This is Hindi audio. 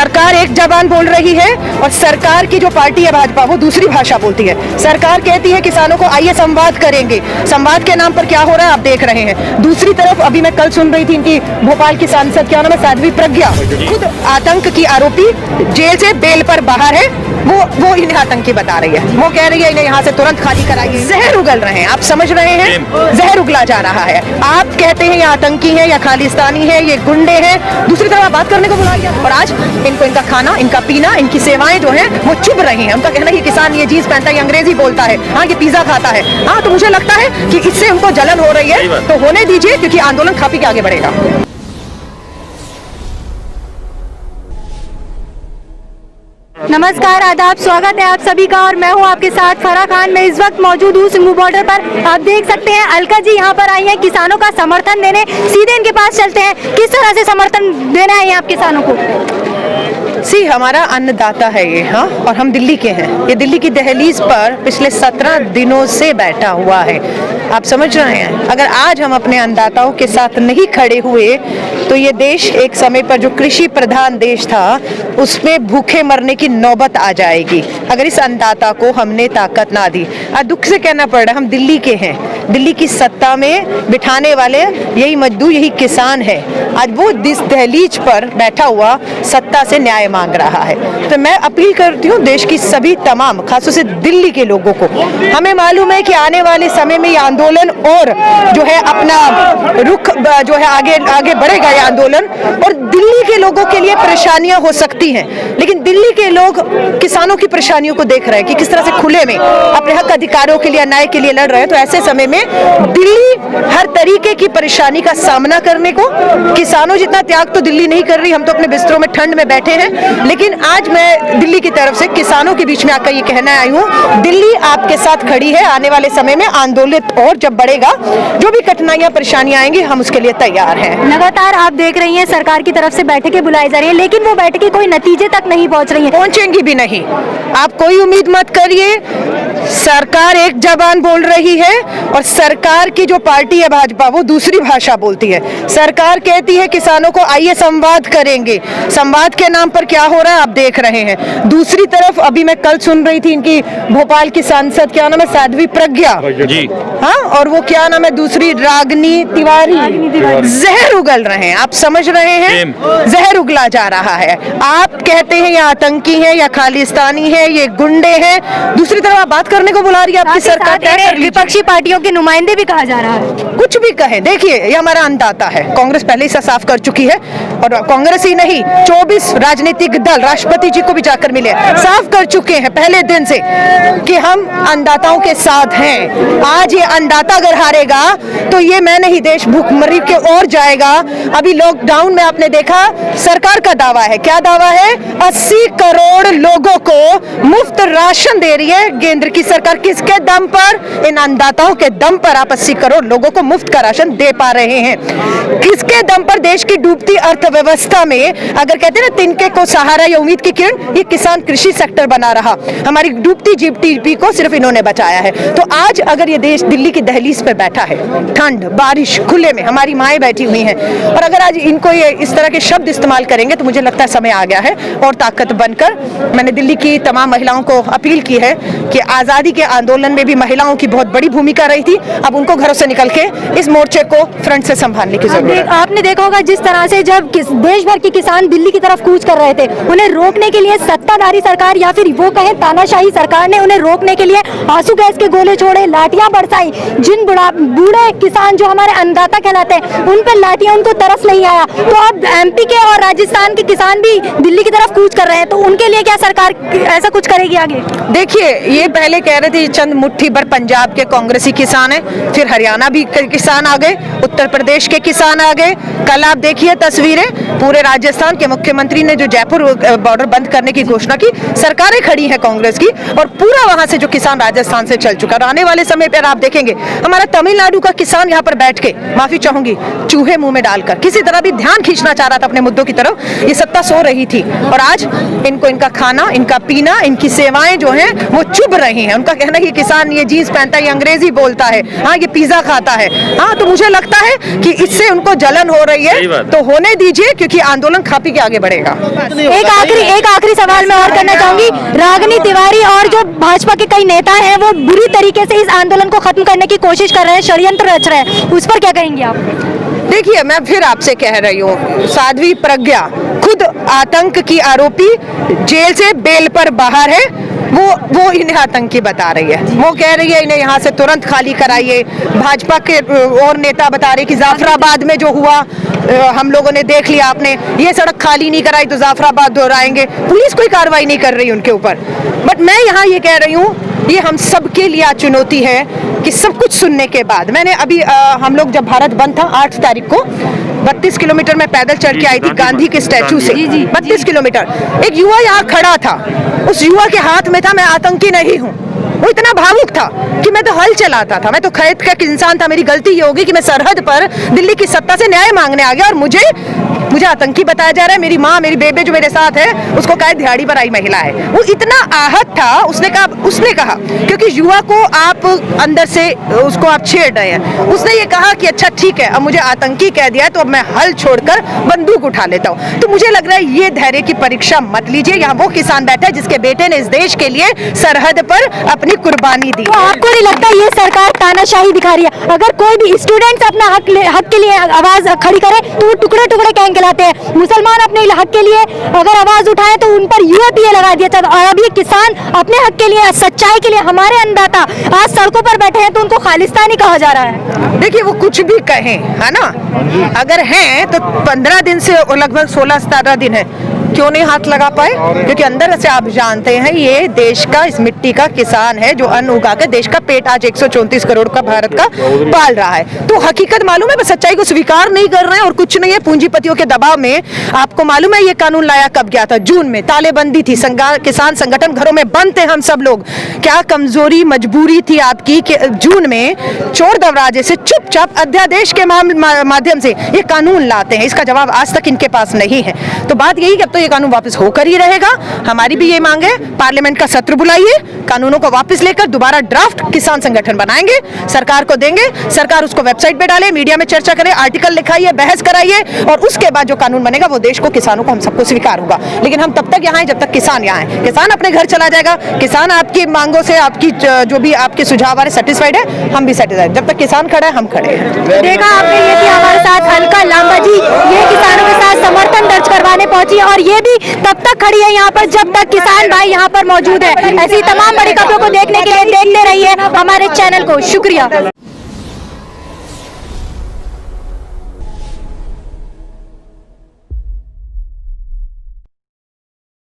सरकार एक जबान बोल रही है और सरकार की जो पार्टी है भाजपा वो दूसरी भाषा बोलती है। सरकार कहती है किसानों को आइए संवाद करेंगे, संवाद के नाम पर क्या हो रहा है आप देख रहे हैं। दूसरी तरफ अभी मैं कल सुन रही थी इनकी भोपाल की सांसद, क्या नाम है, साध्वी प्रज्ञा, खुद आतंक की आरोपी जेल से बेल पर बाहर है, वो इन्हें आतंकी बता रही है। वो कह रही है इन्हें यहाँ से तुरंत खाली कराइए। जहर उगल रहे हैं, आप समझ रहे हैं, जहर उगला जा रहा है। आप कहते हैं ये आतंकी है या खालिस्तानी है, ये गुंडे हैं, दूसरी तरफ आप बात करने को बुलाइए। और आज इनको इनका खाना, इनका पीना, इनकी सेवाएं जो है वो चुभ रही हैं। उनका कहना है ये किसान ये जीन्स पहनता है, ये अंग्रेजी बोलता है, हाँ ये पिज्जा खाता है। हाँ तो मुझे लगता है कि इससे उनको जलन हो रही है, तो होने दीजिए, क्योंकि आंदोलन खा पी के आगे बढ़ेगा। नमस्कार, आदाब, स्वागत है आप सभी का और मैं हूं आपके साथ फराह खान। मैं इस वक्त मौजूद हूं सिंघू बॉर्डर पर। आप देख सकते हैं अलका जी यहाँ पर आई हैं किसानों का समर्थन देने। सीधे इनके पास चलते हैं, किस तरह से समर्थन देना है आप किसानों को? हमारा अन्नदाता है ये, हाँ, और हम दिल्ली के हैं। ये दिल्ली की दहलीज पर पिछले 17 दिनों से बैठा हुआ है। आप समझ रहे हैं, अगर आज हम अपने अन्नदाताओं के साथ नहीं खड़े हुए तो ये देश एक समय पर जो कृषि प्रधान देश था उसमें भूखे मरने की नौबत आ जाएगी अगर इस अन्नदाता को हमने ताकत ना दी। आज दुख से कहना पड़ रहा है, हम दिल्ली के हैं, दिल्ली की सत्ता में बिठाने वाले यही मजदूर, यही किसान है। आज वो इस दहलीज पर बैठा हुआ सत्ता से न्याय मांग रहा है। तो मैं अपील करती हूँ देश की सभी तमाम, खासतौर से दिल्ली के लोगों को, हमें मालूम है कि आने वाले समय में ये आंदोलन और जो है अपना रुख जो है आगे बढ़ेगा ये आंदोलन, और दिल्ली के लोगों के लिए परेशानियां हो सकती हैं, लेकिन दिल्ली के लोग किसानों की परेशानियों को देख रहे हैं कि किस तरह से खुले में अपने हक अधिकारों के लिए, न्याय के लिए लड़ रहे हैं। तो ऐसे समय में दिल्ली हर तरीके की परेशानी का सामना करने को, किसानों जितना त्याग तो दिल्ली नहीं कर रही, हम तो अपने बिस्तरों में ठंड में बैठे हैं, लेकिन आज मैं दिल्ली की तरफ से किसानों के बीच में आकर ये कहना आई हूँ, दिल्ली आपके साथ खड़ी है। आने वाले समय में आंदोलन और जब बढ़ेगा, जो भी कठिनाइयां परेशानियां आएंगी, हम उसके लिए तैयार हैं। लगातार आप देख रही हैं सरकार की तरफ से बैठकें बुलाई जा रही है, लेकिन वो बैठकें कोई नतीजे तक नहीं पहुंच रही है। पहुंचेंगी भी नहीं, आप कोई उम्मीद मत करिए। सरकार एक जबान बोल रही है और सरकार की जो पार्टी है भाजपा वो दूसरी भाषा बोलती है। सरकार कहती है किसानों को आइए संवाद करेंगे, संवाद के नाम पर क्या हो रहा है आप देख रहे हैं। दूसरी तरफ अभी मैं कल सुन रही थी इनकी भोपाल की सांसद, क्या नाम है, साध्वी प्रज्ञा जी, हाँ, और वो क्या नाम है दूसरी, रागनी तिवारी, जहर उगल रहे हैं, आप समझ रहे हैं, जहर उगला जा रहा है। आप कहते हैं ये आतंकी है या खालिस्तानी है, ये गुंडे हैं, दूसरी तरफ आप बात करने को बुला रही है आपकी सरकार। विपक्षी पार्टियों के नुमाइंदे भी कहा जा रहा है। कुछ भी कहे, देखिए ये हमारा अन्नदाता है। कांग्रेस पहले ही साफ कर चुकी है, और कांग्रेस ही नहीं 24 राजनीतिक दल राष्ट्रपति जी को भी जाकर मिले, साफ कर चुके हैं पहले दिन से कि हम अन्नदाताओं के साथ हैं। आज ये अन्नदाता अगर हारेगा तो ये मैं नहीं, देश भूखमरी के ओर जाएगा। अभी लॉकडाउन में आपने देखा सरकार का दावा है, क्या दावा है, 80 करोड़ लोगों को मुफ्त राशन दे रही है केंद्र की सरकार। किसके दम पर? इन अन्नदाताओं के दम पर आप 80 करोड़ लोगों को मुफ्त का राशन दे पा रहे हैं। किसके दम पर? देश की डूबती अर्थव्यवस्था में अगर कहते हैं ना तिनके को सहारा या उम्मीद की किरण, ये किसान कृषि सेक्टर बना रहा, हमारी डूबती जीडीपी को सिर्फ इन्होंने बचाया है। तो आज अगर ये देश दिल्ली की दहलीज पे बैठा है, ठंड बारिश खुले में, हमारी माएं बैठी हुई हैं, और अगर आज इनको ये इस तरह के शब्द इस्तेमाल करेंगे तो मुझे लगता है समय आ गया है और ताकत बनकर। मैंने दिल्ली की तमाम महिलाओं को अपील की है कि आजादी के आंदोलन में भी महिलाओं की बहुत बड़ी भूमिका रही थी, अब उनको घरों से निकल के इस मोर्चे को फ्रंट से संभालने की जरूरत है। आपने देखा होगा जिस तरह से जब देश भर के किसान दिल्ली की तरफ कूच कर रहे थे, उन्हें रोकने के लिए सत्ताधारी सरकार या फिर वो कहें तानाशाही सरकार ने उन्हें रोकने के लिए आंसू गैस के गोले छोड़े, लाठियां बरसाई। जिन बूढ़े किसान जो हमारे अन्नदाता कहलाते हैं उन पर लाठियां, उनको तरस नहीं आया। तो अब एमपी के और राजस्थान के किसान भी दिल्ली की तरफ कूच कर रहे हैं, तो उनके लिए क्या सरकार ऐसा कुछ करेगी आगे? देखिए, ये पहले कह रहे थे चंद मुट्ठी भर पंजाब के कांग्रेसी किसान हैं, फिर हरियाणा भी किसान आ गए, उत्तर प्रदेश के किसान आ गए। कल आप देखिए तस्वीरें, पूरे राजस्थान के मुख्यमंत्री ने जो जयपुर बॉर्डर बंद करने की घोषणा की, सरकारें खड़ी हैं कांग्रेस की, और पूरा वहां से जो किसान राजस्थान से चल चुका। और आने वाले समय पर आप देखेंगे हमारा तमिलनाडु का किसान यहाँ पर बैठ के, माफी चाहूंगी, चूहे मुंह में डालकर किसी तरह भी ध्यान खींचना चाह रहा था अपने मुद्दों की तरफ, ये सत्ता सो रही थी, और आज इनको इनका खाना, इनका पीना, इनकी सेवाएं जो हैं वो चुभ रही हैं। हैं। उनका कहना है कि किसान ये जीन्स पहनता है, ये अंग्रेजी बोलता है, हाँ ये पिज्जा खाता है। हाँ, तो मुझे लगता है कि इससे उनको जलन हो रही है, तो होने दीजिए, क्योंकि आंदोलन खा पी के आगे बढ़ेगा। एक आखिरी सवाल मैं और करना चाहूंगी। रागिनी तिवारी और जो भाजपा के कई नेता हैं वो बुरी तरीके से इस आंदोलन को खत्म करने की कोशिश कर रहे हैं, षड्यंत्र रच रहे हैं, उस पर क्या कहेंगे आप? देखिए, मैं फिर आपसे कह रही हूँ, साध्वी प्रज्ञा खुद आतंक की आरोपी जेल से बेल पर बाहर है, वो इन्हें आतंकी बता रही है। वो कह रही है इन्हें यहाँ से तुरंत खाली कराइए। भाजपा के और नेता बता रहे कि जाफराबाद में जो हुआ हम लोगों ने देख लिया, आपने ये सड़क खाली नहीं कराई तो जाफराबाद दोहराएंगे। पुलिस कोई कार्रवाई नहीं कर रही उनके ऊपर। बट मैं यहाँ ये कह रही हूँ, ये हम सब के लिए आज चुनौती है कि सब कुछ सुनने के बाद, मैंने अभी हम लोग जब भारत बंद था 8 तारीख को 32 किलोमीटर में पैदल चल के आई थी गांधी के स्टैचू से। 32 किलोमीटर। एक युवा यहाँ खड़ा था, उस युवा के हाथ में था मैं आतंकी नहीं हूँ। वो इतना भावुक था कि मैं तो हल चलाता था, मैं तो खैर का इंसान था। मेरी गलती ये होगी कि मैं सरहद पर दिल्ली की सत्ता से न्याय मांगने आ गया और मुझे आतंकी बताया जा रहा है। मेरी माँ, मेरी बेबे जो मेरे साथ है, उसको कहा दिहाड़ी पर आई महिला है। वो इतना आहत था, उसने कहा क्योंकि युवा को आप अंदर से उसको आप छेड़ रहे हैं, उसने ये कहा कि अच्छा ठीक है, अब मुझे आतंकी कह दिया है तो अब मैं हल छोड़कर बंदूक उठा लेता हूँ। तो मुझे लग रहा है ये धैर्य की परीक्षा मत लीजिए। यहाँ वो किसान बैठा है जिसके बेटे ने इस देश के लिए सरहद पर अपनी कुर्बानी दी। तो आपको नहीं लगता ये सरकार तानाशाही दिखा रही है? अगर कोई भी स्टूडेंट्स अपना हक के लिए आवाज खड़ी करे तो वो टुकड़े टुकड़े कहेंगे लाते हैं। मुसलमान अपने हक के लिए अगर आवाज उठाए तो उन पर यूएपीए लगा दिया जाता। और अब ये किसान अपने हक के लिए, सच्चाई के लिए, हमारे अन्नदाता आज सड़कों पर बैठे हैं तो उनको खालिस्तानी कहा जा रहा है। देखिए, वो कुछ भी कहें, है ना, अगर हैं तो 15 दिन से लगभग 16-17 दिन है, क्यों नहीं हाथ लगा पाए? क्योंकि अंदर से आप जानते हैं ये देश का, इस मिट्टी का किसान है जो अन्न उगा के देश का पेट आज 134 करोड़ का भारत का पाल रहा है। तो हकीकत मालूम है, बस सच्चाई को स्वीकार नहीं कर रहे हैं और कुछ नहीं है। पूंजीपतियों के दबाव में आपको मालूम है ये कानून लाया कब गया था? जून में। तालेबंदी थी, किसान संगठन घरों में बंद थे हम सब लोग। क्या कमजोरी, मजबूरी थी आपकी कि जून में चोर दरवाजे से चुपचाप अध्यादेश के माध्यम से ये कानून लाते हैं? इसका जवाब आज तक इनके पास नहीं है। तो बात यही कि अब तो ये कानून वापस होकर ही रहेगा। हमारी भी ये मांग है, पार्लियामेंट का सत्र बुलाइए, कानूनों को वापस लेकर दोबारा ड्राफ्ट किसान संगठन बनाएंगे, सरकार को देंगे, सरकार उसको वेबसाइट पे डाले, मीडिया में चर्चा करे, आर्टिकल लिखाइए, बहस कराइए और उसके बाद जो कानून बनेगा वो देश को, किसानों को, हम सबको स्वीकार होगा। लेकिन हम तब तक यहाँ हैं जब तक किसान यहाँ है। किसान अपने घर चला जाएगा, किसान आपकी मांगों से, आपकी जो भी आपके सुझाव आ रहे सेटिस्फाइड है, हम भी सेटिस्फाइड। जब तक किसान खड़ा है हम खड़े हैं। देखा आपने, ये थी हमारे साथ अलका लांबा जी, ये किसानों के साथ समर्थन दर्ज करवाने पहुंची और ये भी तब तक खड़ी है यहाँ पर जब तक किसान भाई यहाँ पर मौजूद है। ऐसी तमाम बड़ी खबरों को देखने के लिए देखते रहिए हमारे चैनल को। शुक्रिया।